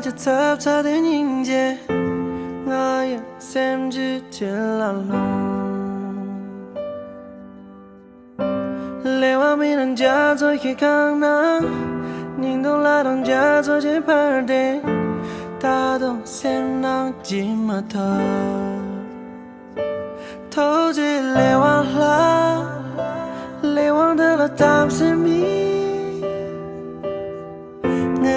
就走走的凝结，我也甚至见了龙。雷王没能加做一康呢，宁东来当加做这盘的，大东先能进码头，投资雷王了，雷王的了当生命。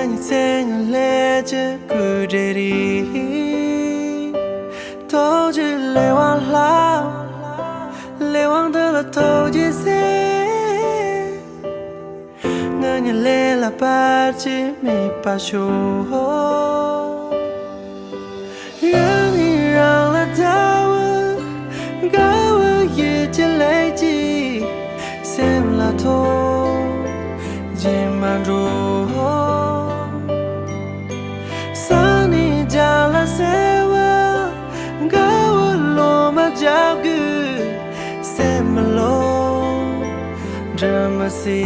你怎样来着古这里？投资雷王了，雷王的了投资谁？你来了把这没把手，让你让了他我，高我一起来记，sem了头，尽满足。这么细。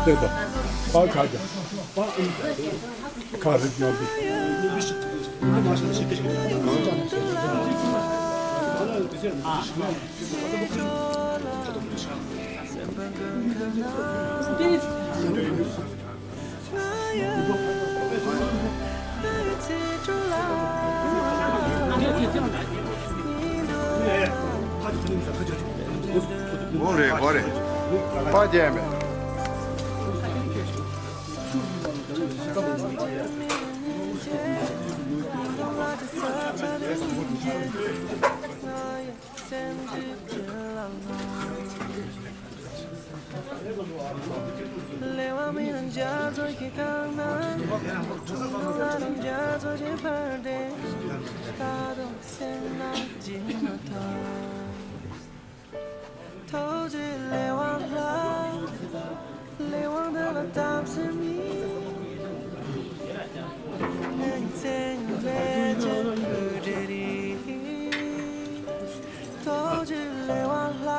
对的，八卡奖，卡是牛逼。我的，八姐妹。雷王没能加做一康呢，来当加做这盘的，大东先能进码头，投资雷王了，雷王的了当生命。你怎样来着古这里？投资雷王了，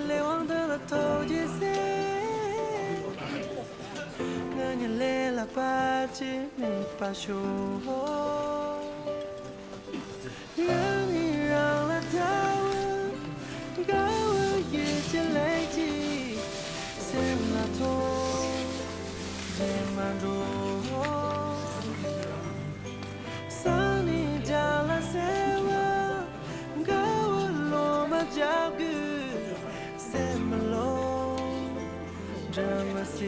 雷王的了投资谁？你来了把这没把手，让你让了他我，高我一起来记，sem了头，尽满足。桑尼加了谁我，高我罗马脚骨，sem了这么细。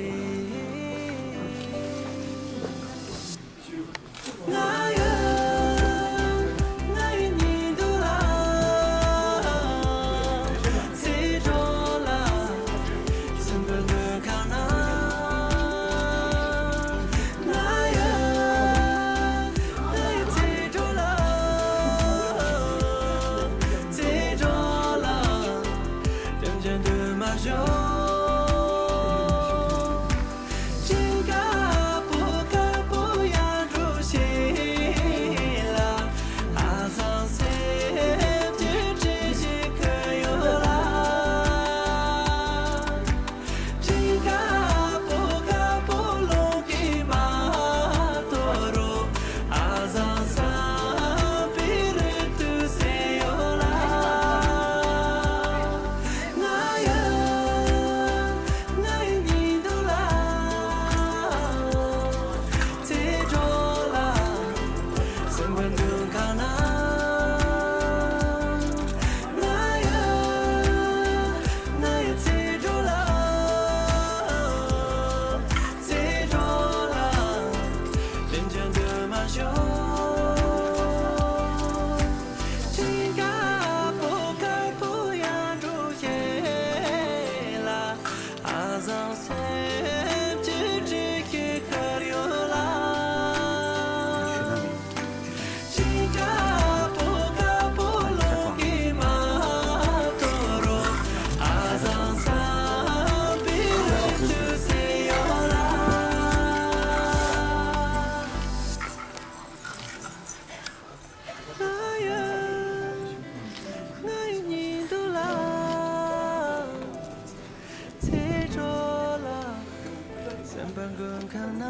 滚看那，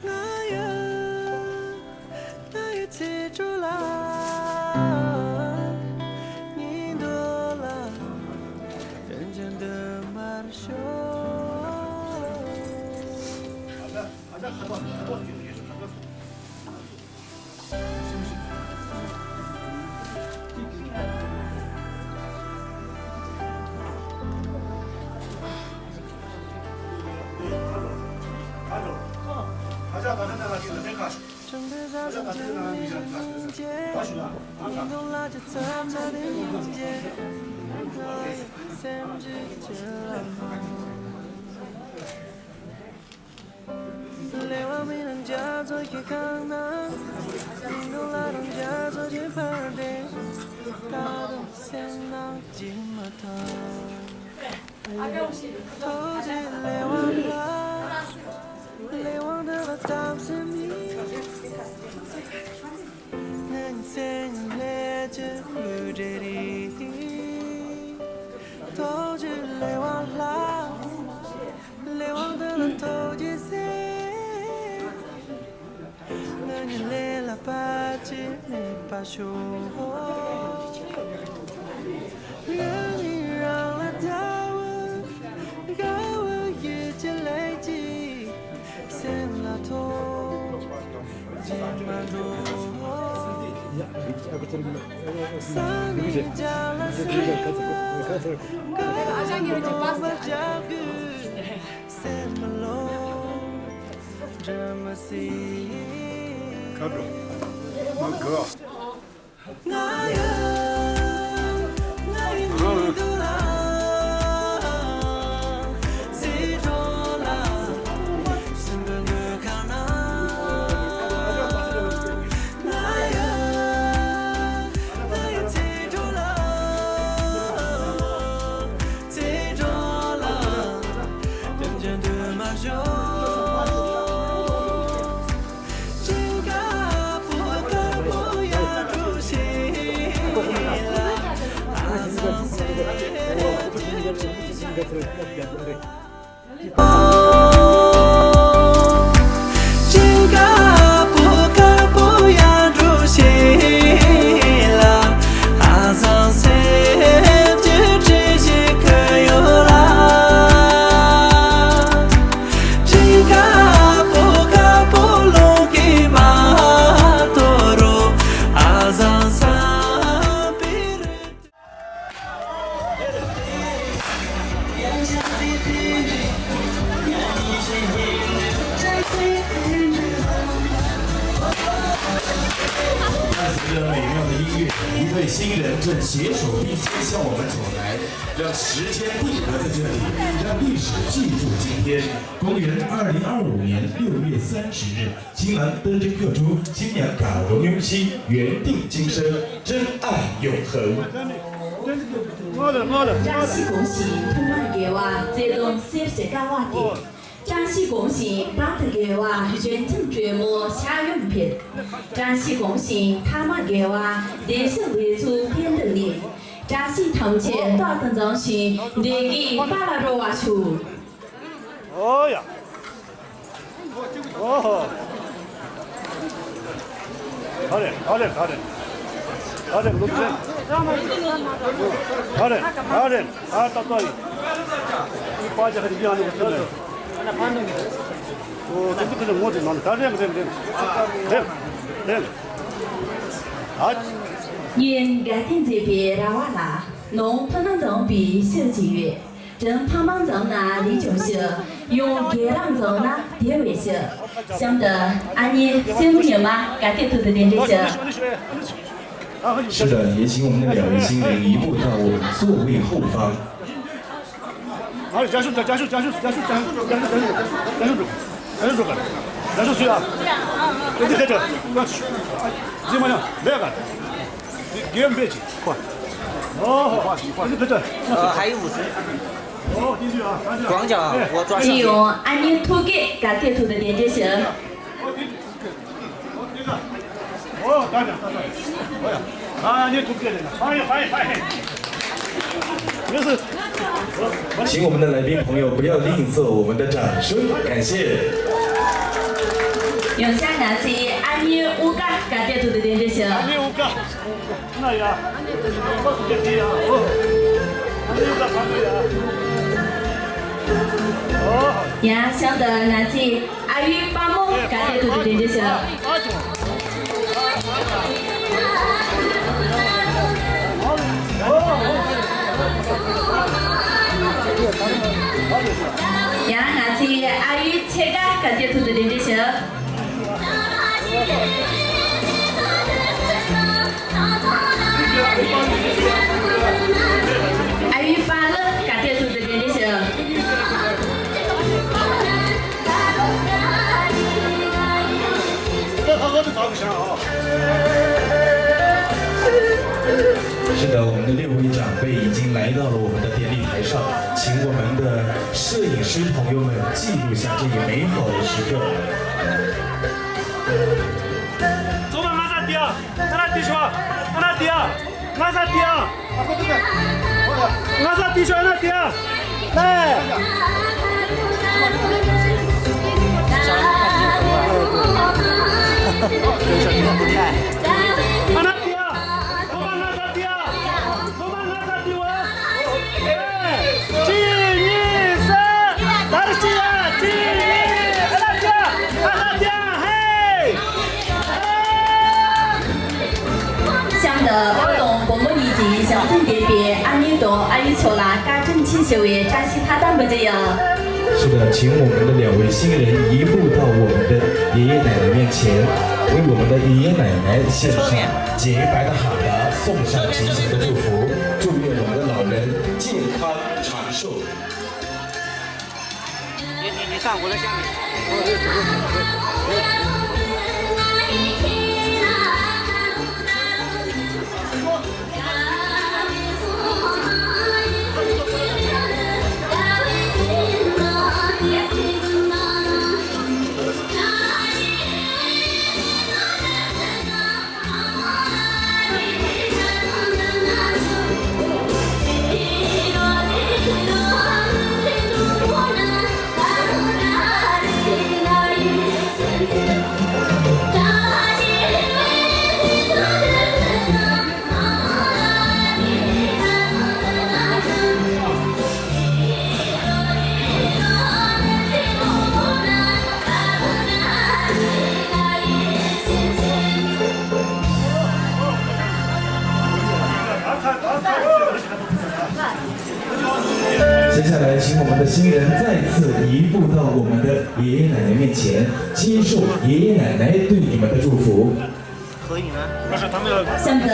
那也记住了，你多了，人间的马秀。准备在中间连接，引动拉着咱们的连接，三只脚。雷王没能加做一康南，引动拉动加做一盘的，打动先囊金马头，投进雷王啦，雷王的了当是你，能在烈着不着地，投进雷王啦，雷王的了投进谁？来了把劲把手，让你让了他我，高我一起累积，先拉头，金马头，三你加了三个，高我把脚骨，先不落，这么细。看着，蛮哥。新人正携手并肩向我们走来，让时间定格在这里，让历史记住今天。公元2025年6月30日，新郎登真客中，新娘感动用心，缘定今生，真爱永恒。真是恭喜，通晚嘅話，這棟40家瓦嘅。真是恭喜，巴特嘅話，全程全部下用品。真是恭喜，他們嘅話，電視為主編的你。真是同前大等中心，禮儀巴拉羅瓦處。哦呀，哦，好嘞，好嘞，好嘞，好嘞，录制，好嘞，好嘞，啊，到这里，你把这个地方那个真的。这个我这弄的，他这个好。因改天这边拉瓦拉，农村那种比设计月，正胖胖种那李九色，用给让种那铁尾色，想得安妮羡慕你吗？改天涂的点这些。是的，也请我们的两位新人移步到座位后方。好，加速，加速水啊！你在这，怎么样？来个，你别急，快。哦，你在这。还有50。哦，继续啊，光脚，我抓上。用安妮涂给改天涂的点这些。哦，大家，哎呀，啊，你涂给人了，翻译。没事。请我们的来宾朋友不要吝啬我们的掌声，感谢。用下拿起安妮乌嘎嘎点头的点点手。安妮乌嘎，那呀，我是这样，安妮乌嘎旁边呀。哦。呀，晓得拿起阿玉巴木嘎点头的点点手。呀，拿起阿玉切嘎嘎点头的点点手。阿玉发了嘎点头的点点手。这好好的照个相啊。是的，我们的6位长辈已经来到了我们的典礼台上，请我们的摄影师朋友们记录下这一美好的时刻。走吧，俺啥地啊？俺那地说，俺那地啊，俺啥地啊？俺啥地说，俺那地啊？来。跟小弟不太。俺那地啊，走吧，俺啥地啊？走吧，俺啥地我？哎，1、2、3，哪里去啊？1、2，俺那地啊，俺那地啊，嘿！想得活动薄膜以及乡镇别别安尼多安尼球啦，家政清秀的扎西他当不这样。是的，请我们的2位新人移步到我们的爷爷奶奶面前，为我们的爷爷奶奶献上洁白的哈达，送上吉祥的祝福，祝愿我们的老人健康长寿。你上，我在下面。接下来，请我们的新人再次移步到我们的爷爷奶奶面前，接受爷爷奶奶对你们的祝福。合影啊！不是，他们要想得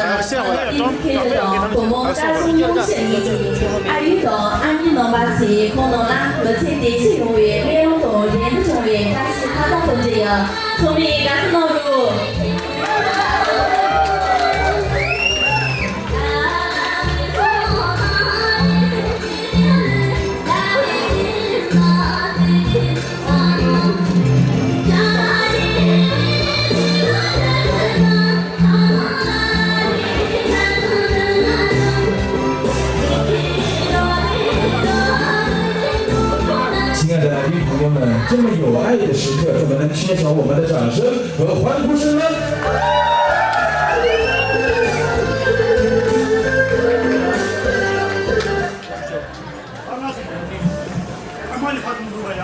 1K的薄膜家中用生意，阿玉的安尼诺巴西可能啦，而且电视用于2度连中于扎西他当不这样，聪明加是脑入。朋友们，这么有爱的时刻，怎么能缺少我们的掌声和欢呼声呢？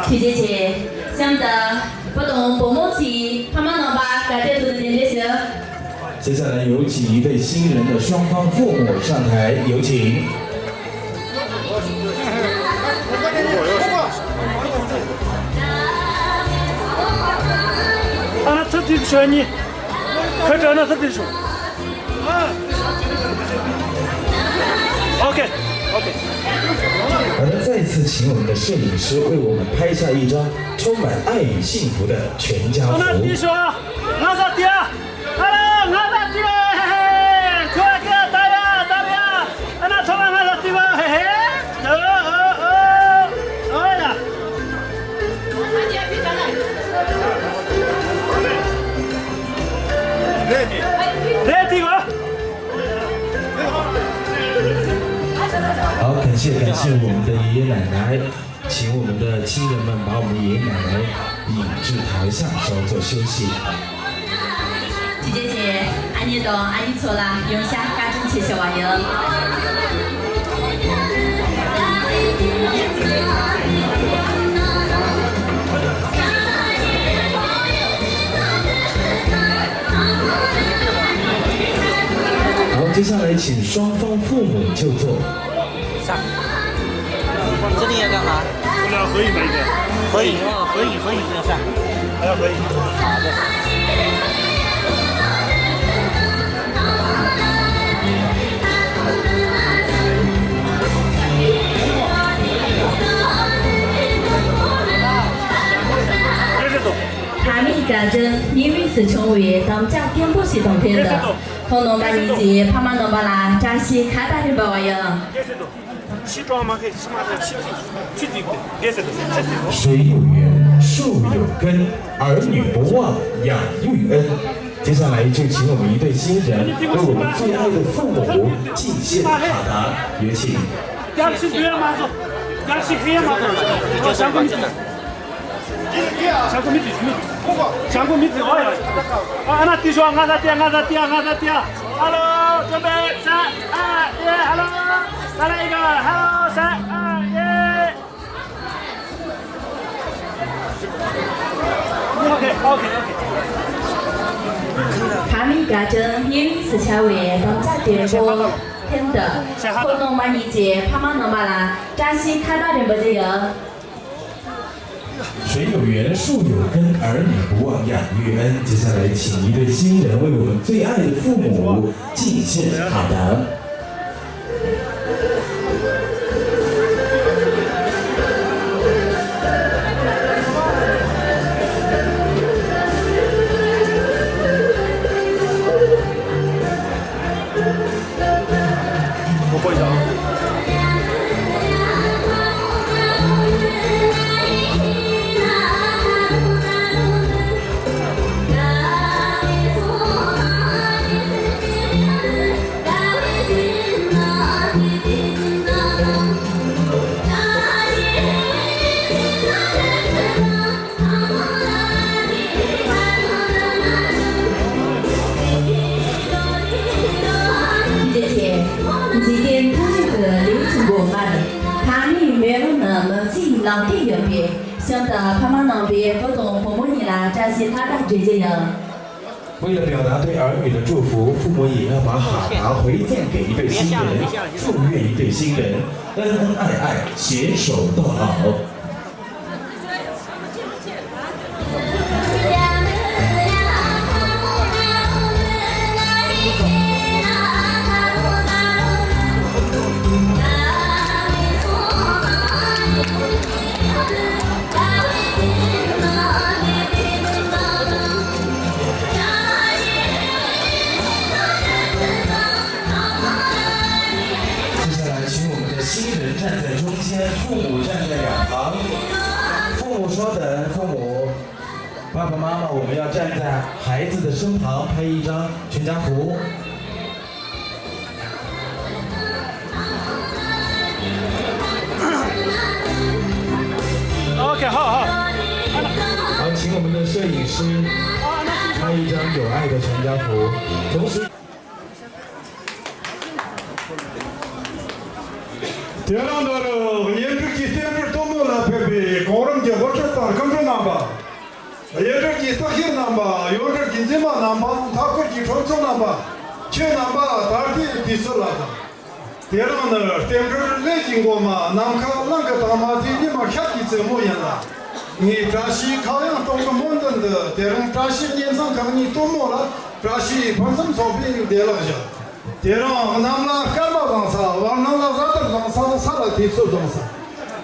徐姐姐，想得不懂薄膜期，他们能把改变做的点点手。接下来有请一对新人的双方父母上台，有请。那这地说你，可这那这地说。OK。我们再次请我们的摄影师为我们拍下一张充满爱与幸福的全家福。那地说，那啥地啊？好了，那啥地了，嘿嘿，快给大呀，大呀，那充满那啥地吧，嘿嘿，哎呀。Ready 吧。感谢我们的爷爷奶奶，请我们的亲人们把我们爷爷奶奶引至台下稍作休息。姐姐，阿姨懂，阿姨错了，用下家中切小玩意。好，接下来请双方父母就座。上。这里要干嘛？我俩合影吧，一个。合影哦，合影不要上。还要合影。好的。哈密家政因为是成为当家电波系统片的，同农把年纪帕马农巴拉扎西卡达的包样。西装嘛，可以起码是七几个，颜色都是。水有源，树有根，儿女不忘养育恩。接下来就请我们一对新人为我们最爱的父母敬献卡达，有请。两起对嘛子，两起黑嘛子，哦，香锅米子，香锅米子，香锅米子，哎呀，啊，那弟兄，俺在爹，hello， 准备3、2、1 ，hello， 再来一个 ，hello， 3、2、1。OK。哈密家政因为是成为当家电波片的，同农把年纪帕马农巴拉扎西卡达的包样。水有源，树有根，儿女不忘养育恩。接下来，请一对新人为我们最爱的父母敬献卡达。我播一下啊。老弟远别，想到帕马那边不懂父母你啦，扎西卡达这样。为了表达对儿女的祝福，父母也要把哈达回赠给一对新人，祝愿一对新人恩恩爱爱，携手到老。站在中间，父母站在两旁。父母稍等，父母，爸爸妈妈，我们要站在孩子的身旁，拍一张全家福。OK， 好。好，请我们的摄影师拍一张有爱的全家福，同时。대란다로 예르기 때문에 도모라 페비 고름제 버쳤다 검정 남바 예르기 딱히 남바 요르 긴제마 남바 타코기 촌촌 남바 체 남바 다르티 디설라다 대란을 때문에 레징고마 남카 랑가 다마디니마 캬키체 모야나 니 다시 가양 동거 몬던데 대란 다시 년상 강니 도모라 다시 번섬 소비 데라자 대랑 남라 까마방사 왕남라 자들방사 살아 뒤서동사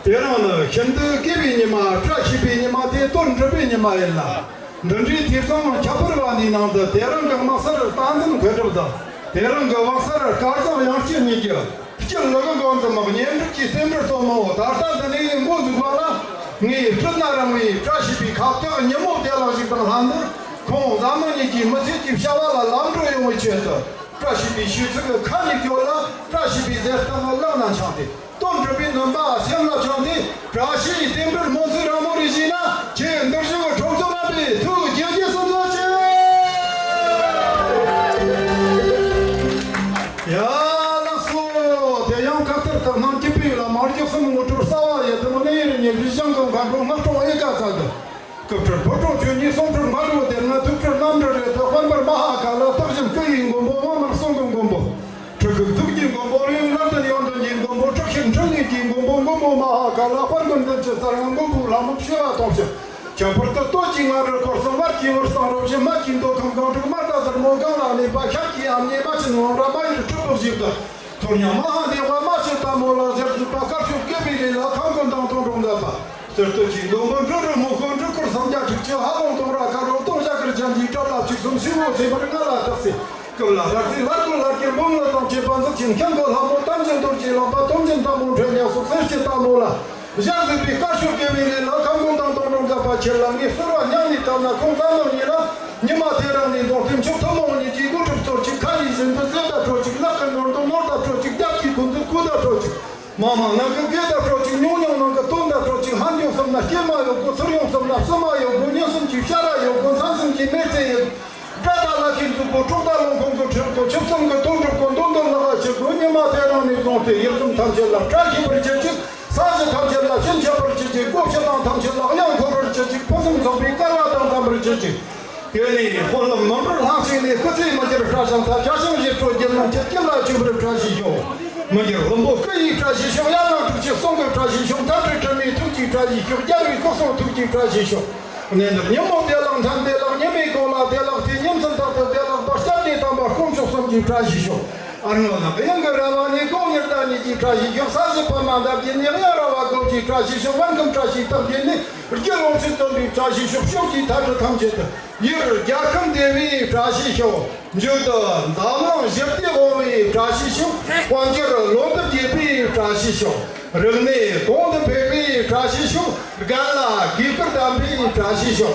대랑은 현대 개비니마 트라키비니마 대돈저비니마 일라 넌지 뒤성 잡으러가니 나온다 대랑 강마사를 딴데는 괴롭다 대랑 강마사를 가서 양치니겨 피절러가 건서 막 년기 때문에 또뭐 다다다니 모두 봐라 니 전나랑이 트라키비 갑자기 녀모 대라지가 한다 공 자만이기 뭐지 샤와라 람로에 오치했다 这是必须这个看你叫了，这是比在他们老南强的，东这边能把乡老强的，这是一定不是蒙自然蒙的西呢，钱都是我重庆那边土经济送过去。呀，那说这样看得到那这边了，马上就什么我这啥玩意，怎么那人家是香港看中，那中也干啥的？可这不中去，你送这马路的那都这南边的，他换边马哈干了，都是给人工包，我们送工工包。这个都人工包，人那的样的人工包，这现成的人工包，我们马哈干了，换工的这咱人工包，那么需要东西。像不是多进来这个上班进我上了些马进都刚刚这个马达是莫刚了，你把下机啊，你把进我这把也这不行的。昨天马上的话马去打磨了，就是把卡去给别人了，看看当中的吧。这都进我们这木工这个商家去叫哈龙东了，看着东下个将军找了去从西我这边个了这些，够了，这拉过来给蒙了当这帮子今天个他们当前都进了，把东京大蒙全年所这些打磨了。现在比卡去给别人了，看看当中的把钱了，你说了让你到那工厂了你了，你妈得让你从天去他们你几个这做去看医生，都这样做去，那个弄都弄到做去，家里工资过到做去。妈妈那个别的说起牛牛那个东的说起汉牛什么的，天马有个石榴什么的，什么有个牛生鸡下来有个三生鸡没这有，这大了天子不中大龙工作吃个吃生个东着广东的那个吃个你妈在让你种的有什么谈起了，这些不是吃吃，啥子谈起了，新疆不是吃吃，过去当谈起了，洋口不是吃吃，不是说比干拉当咱不是吃吃。因为混了门儿行情的，可这么就是啥上他家乡些做进了，这进来就不是转西用。没有，我可以转西用，要让出去送个转西用，他是真没土地转西用，家里各送土地转西用。你没得浪谈的浪，你没搞了的浪，你们是他的浪，把山里他把工作送去转西用。俺们那个人话，你工人的你去转西用，啥子不忙的，你要让我过去转西用，完全转西当天的，这老是准备转西用，手机他是他们的。一儿家坑的为转西用，有的咱们些地方为转西用，关键是老的地为转西用，人呢工的配为转西用，干了几个单位转西用，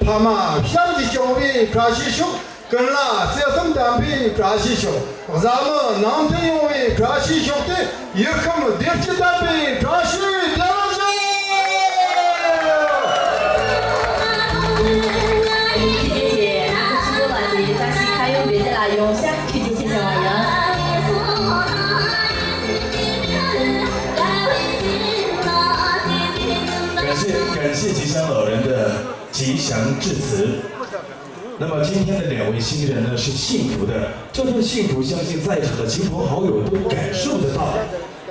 他们乡级乡为转西用，跟了学生单位转西用，咱们南平用为转西用的，也可能地级单位转西用。用下去进行玩意。感谢吉祥老人的吉祥致辞。那么今天的两位新人呢是幸福的，这份幸福相信在场的亲朋好友都感受得到。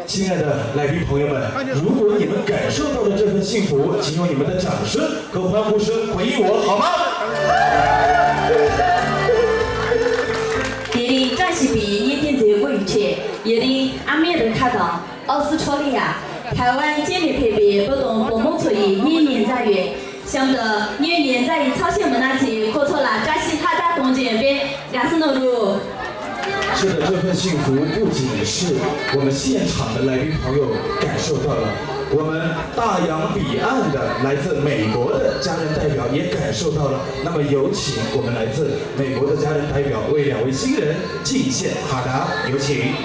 亲爱的来宾朋友们，如果你们感受到了这份幸福，请用你们的掌声和欢呼声回应我，好吗？是比缅甸这个预期，也的阿美人卡到奥斯特利亚、台湾建立配备不同部门处于年年在月，想得年年在于朝鲜门那起可错了，扎西哈达东京边亚斯诺路。是的，这份幸福不仅是我们现场的来宾朋友感受到了，我们大洋彼岸的来自美国的家人代表也感受到了。那么有请我们来自美国的家人代表为两位新人敬献哈达，有请。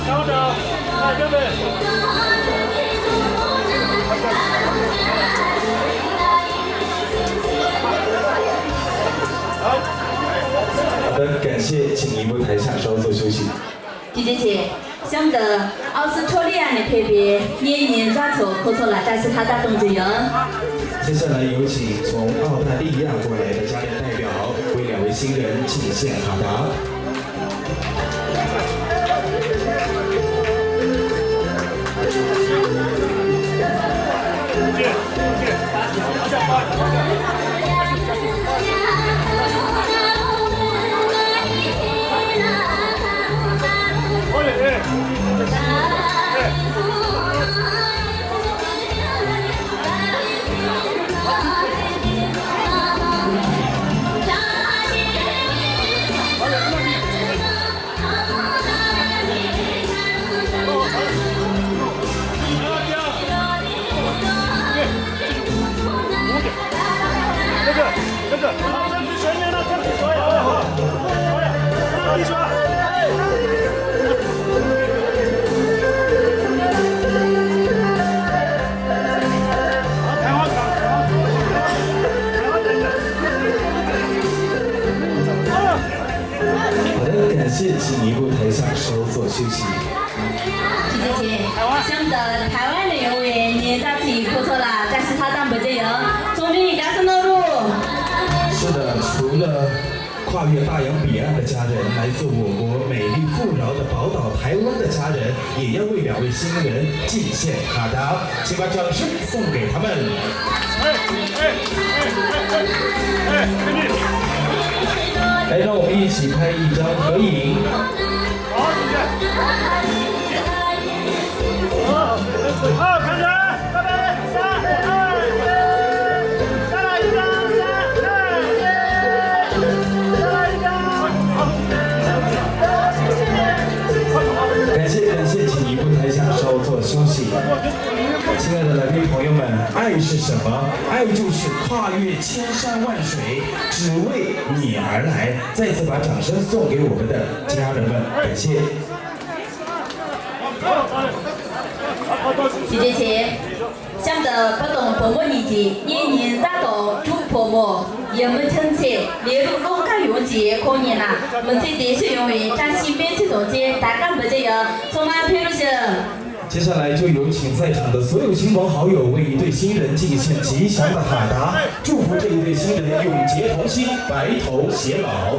高着，来这边。好的，感谢，请移步台下稍作休息。姐，想得奥斯特利亚的配备年年抓错，可错了，但是他打动这样。接下来有请从澳大利亚过来的家人代表为两位新人敬献哈达。步台下稍作休息。谢谢。想得台湾的有位年假期不错啦，但是他当不这样，总理加深了路。是的，除了跨越大洋彼岸的家人，来自我国美丽富饶的宝岛台湾的家人，也要为2位新人敬献卡达，请把掌声送给他们。来，让我们一起拍一张合影。好，谢谢。好，开始，预备，3、2、1，再来一张，3、2、1，再来一张。感谢，请移步台下稍作休息。亲爱的来宾朋友们，爱是什么？爱就是跨越千山万水，只为你而来。再次把掌声送给我们的家人们，感谢。谢谢。想得不懂婆婆年纪，年年咋懂主婆婆，也没亲切，连路路卡用节过年啦。我们这电视用为陕西边区同节，大家不这样，充满配入性。接下来就有请在场的所有亲朋好友为一对新人敬献吉祥的哈达，祝福这一对新人永结同心，白头偕老。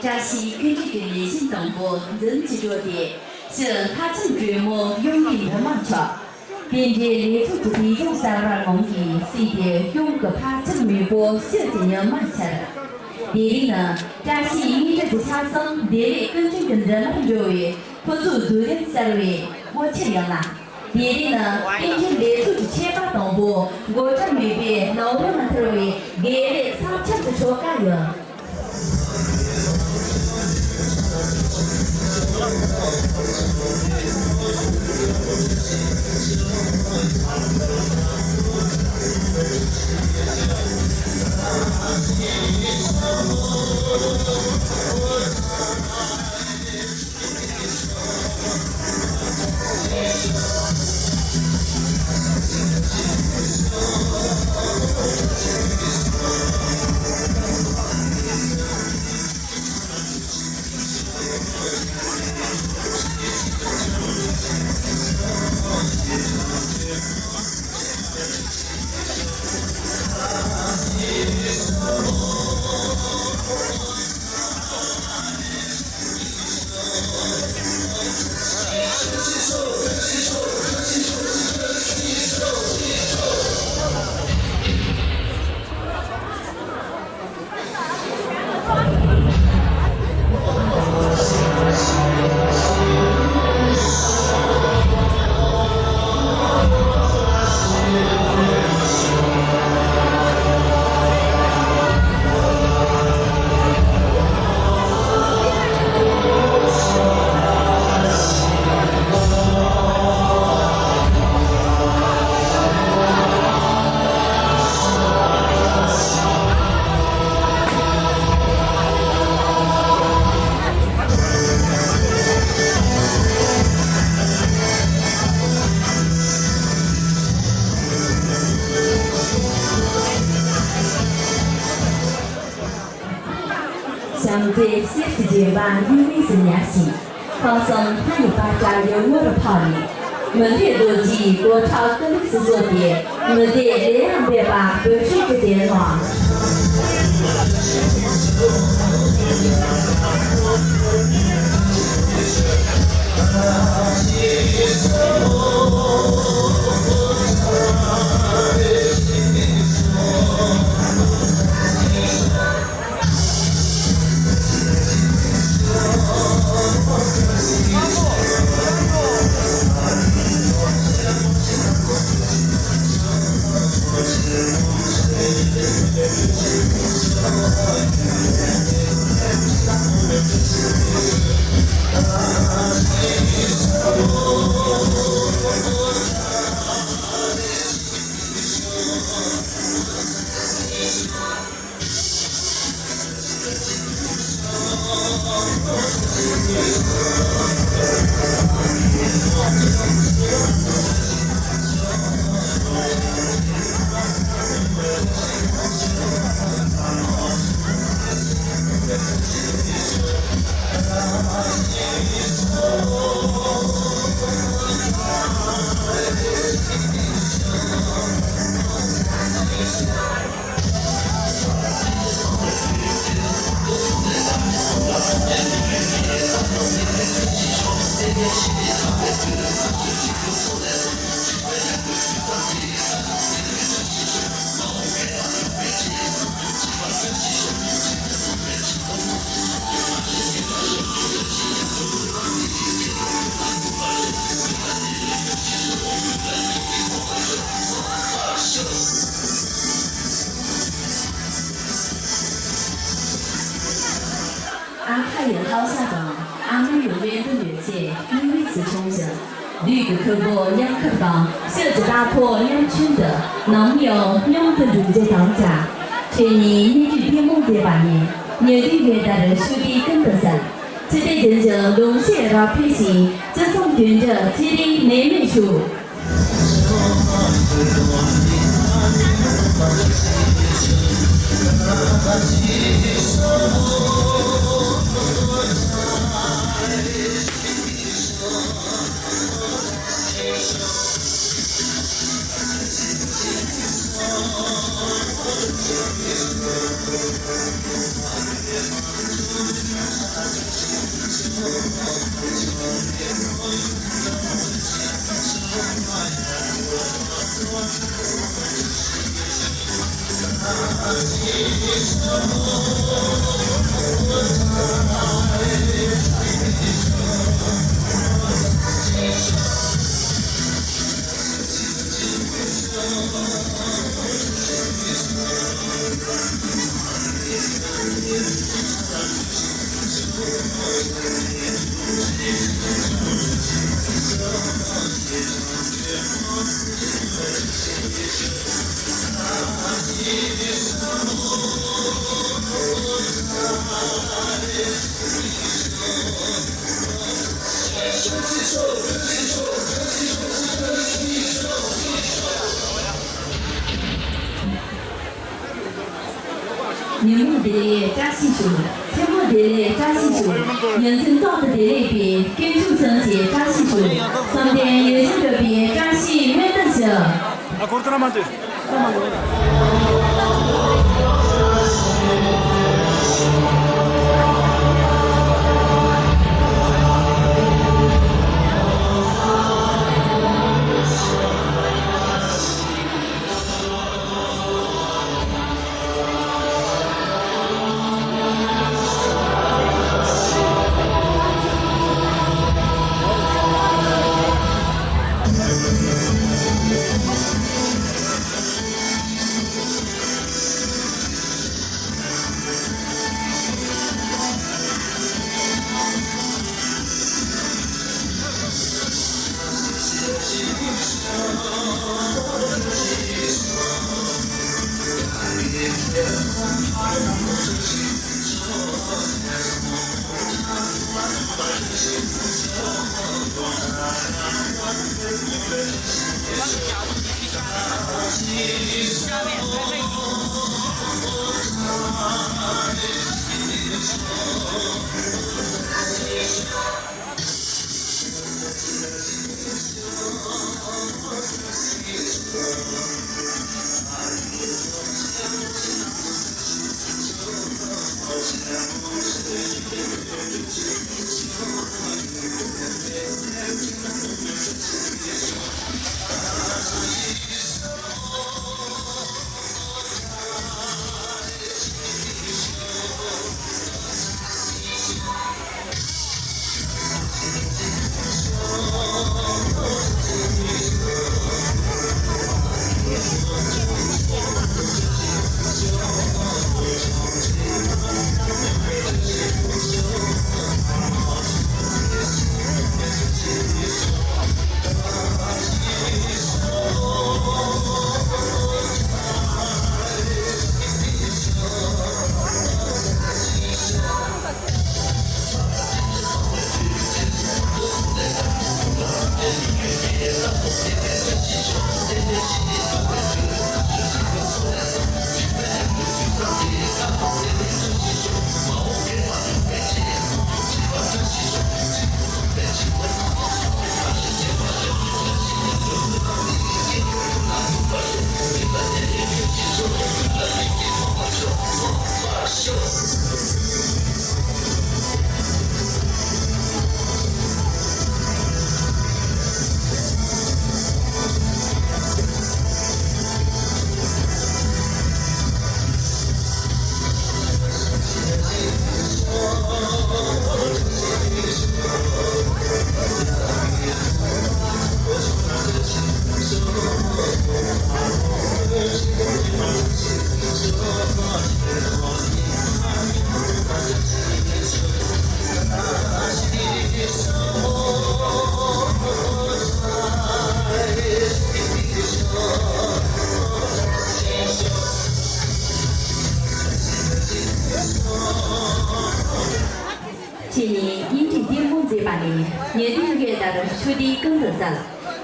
陕西根据对人性动物人机着地，是他正绝目永定的漫长。并且列出这种三万公里，是的永个怕正美国小姐要慢下来。第二呢，陕西因这次产生地理根据跟人们认为，或者独立社会我确认啦。第二呢，因为列出一千八动物，500명 나오면 만들어위 개를 3,000주 줘가요. Sampai sejawa ini senyasi, kosong hanya baca yang murpani. Menteri Doji kota kelis sesuatu, menteri yang bebas bersyukur. 年末的扎西球，节目的扎西球，人生道德的类别，根据层级扎西球，上边有些个别扎西没得球。啊，cortamente.出的更得着了，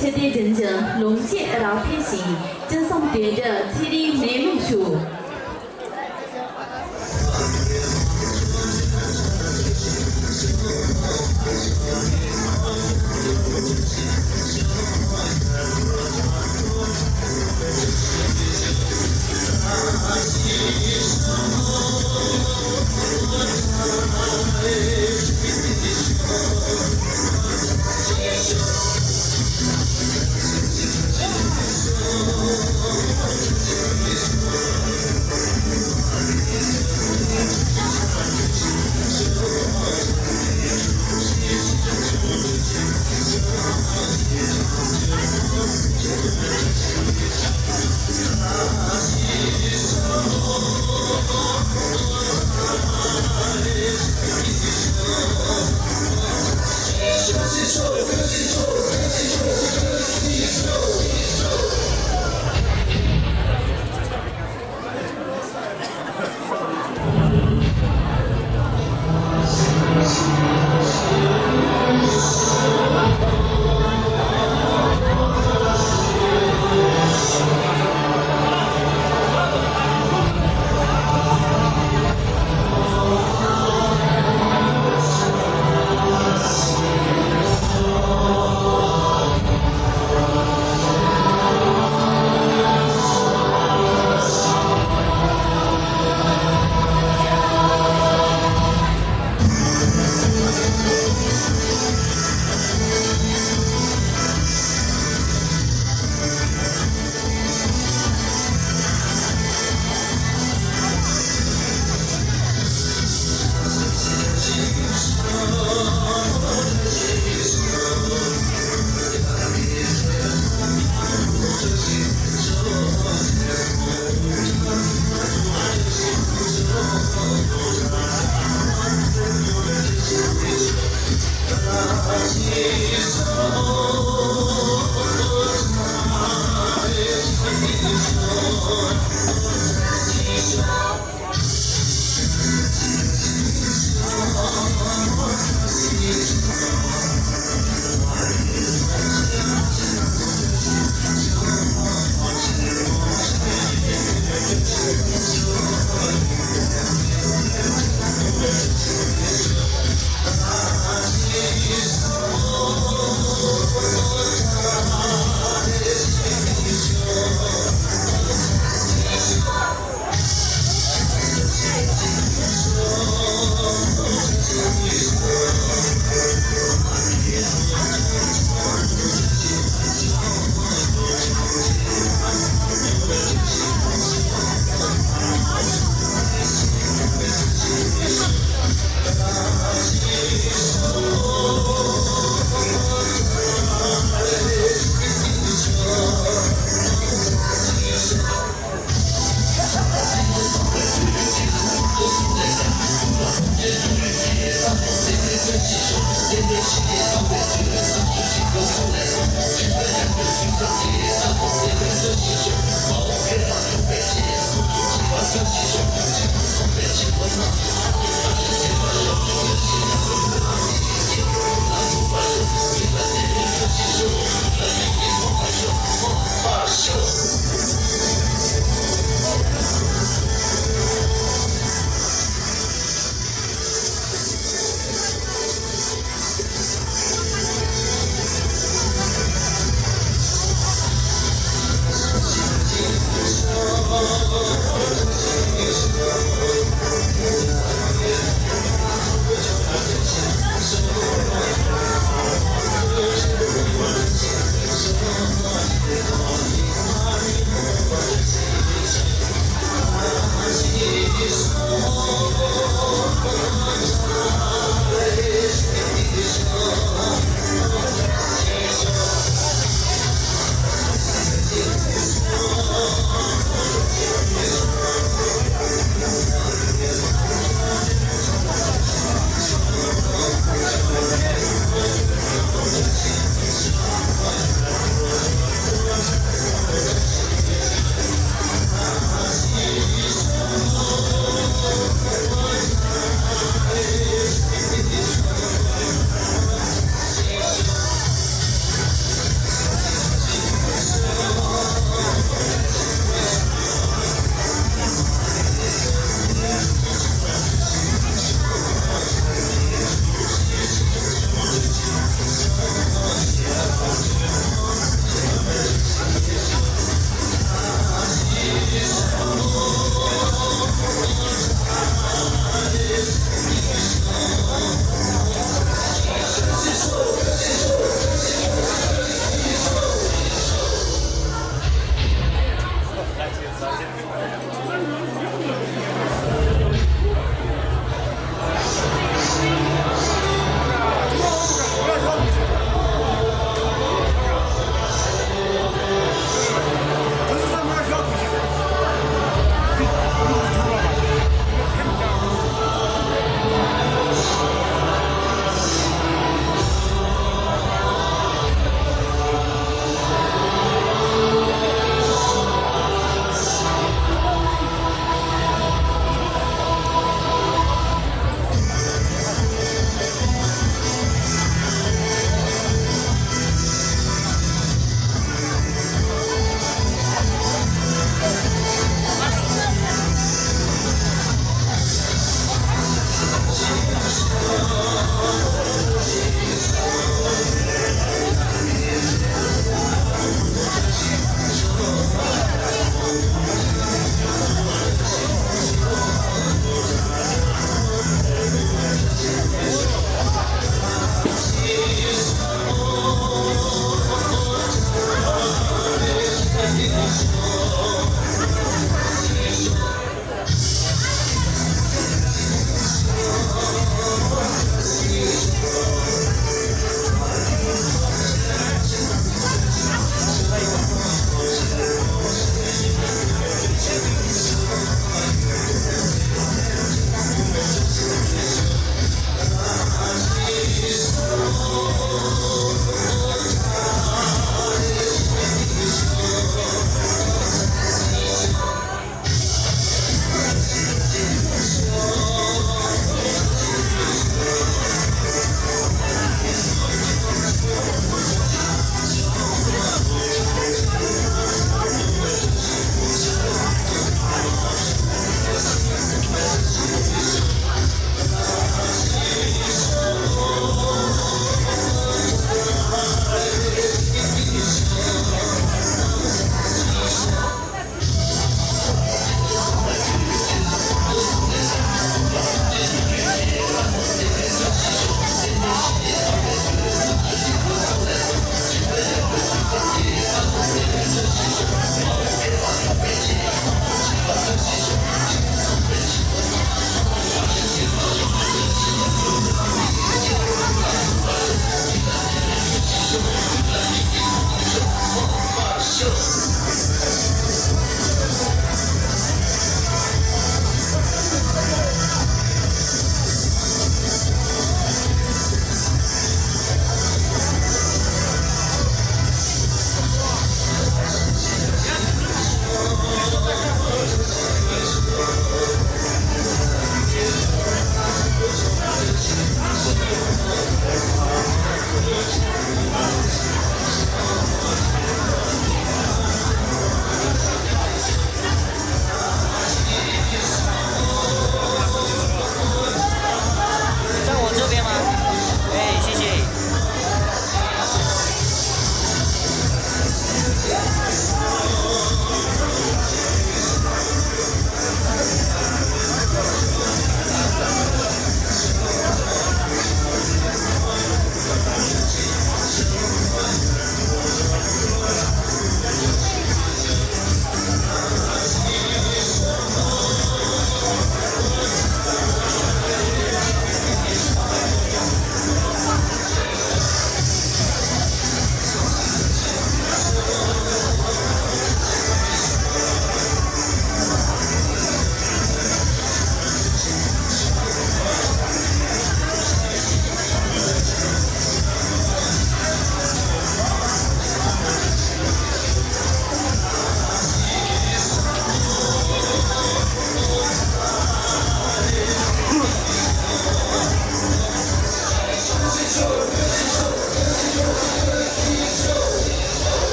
彻底真正龙姐老偏心，真送对着这里美美处。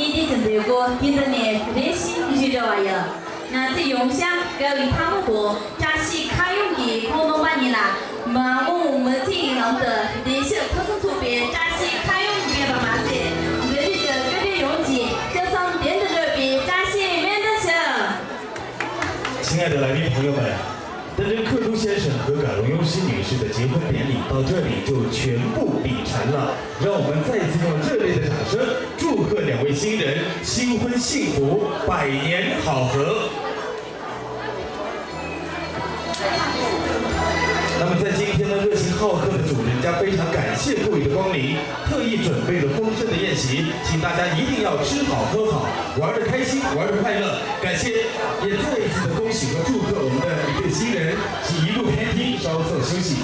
弟弟正在过印度的热心聚着玩意儿。那这用想各位他们过，假使开用的可能把你啦，马我们这一行的热心特殊图片，假使开用的把马些，这里的各位用机，加上电子设备，假使免得小。亲爱的来宾朋友们，等着克珠先生和葛荣庸熙女士的结婚典礼到这里就全部礼成了。让我们再一次用热烈的掌声祝贺两位新人新婚幸福，百年好合。那么在今天呢，热情好客的主人家非常感谢各位的光临，特意准备了丰盛的宴席，请大家一定要吃好喝好，玩得开心，玩得快乐。感谢，也再一次的恭喜和祝贺我们的一对新人，请一路偏听，稍作休息。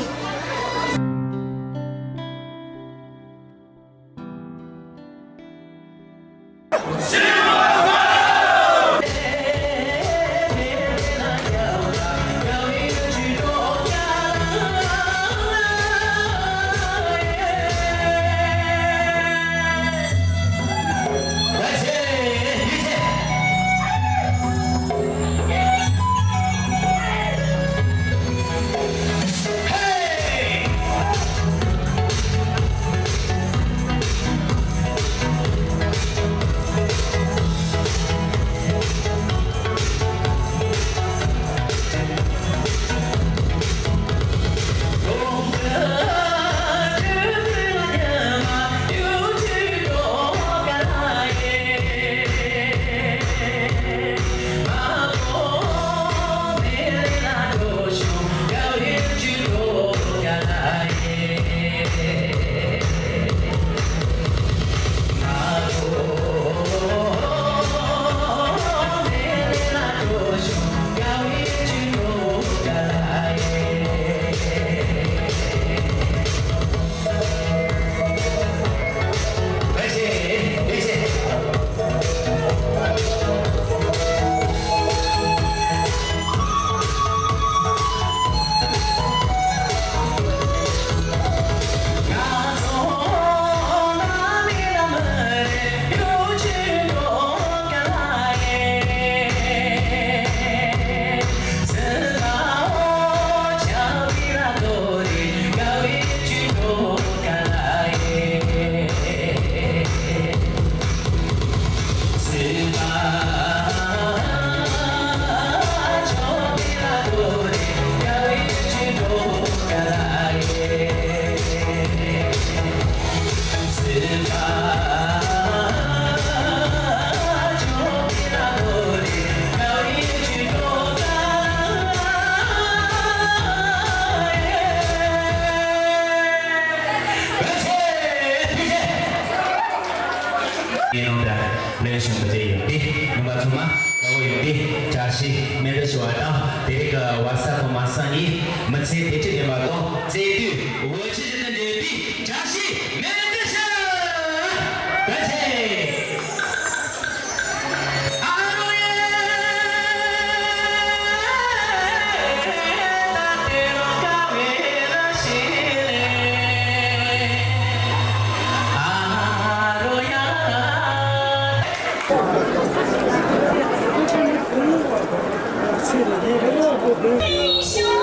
英雄。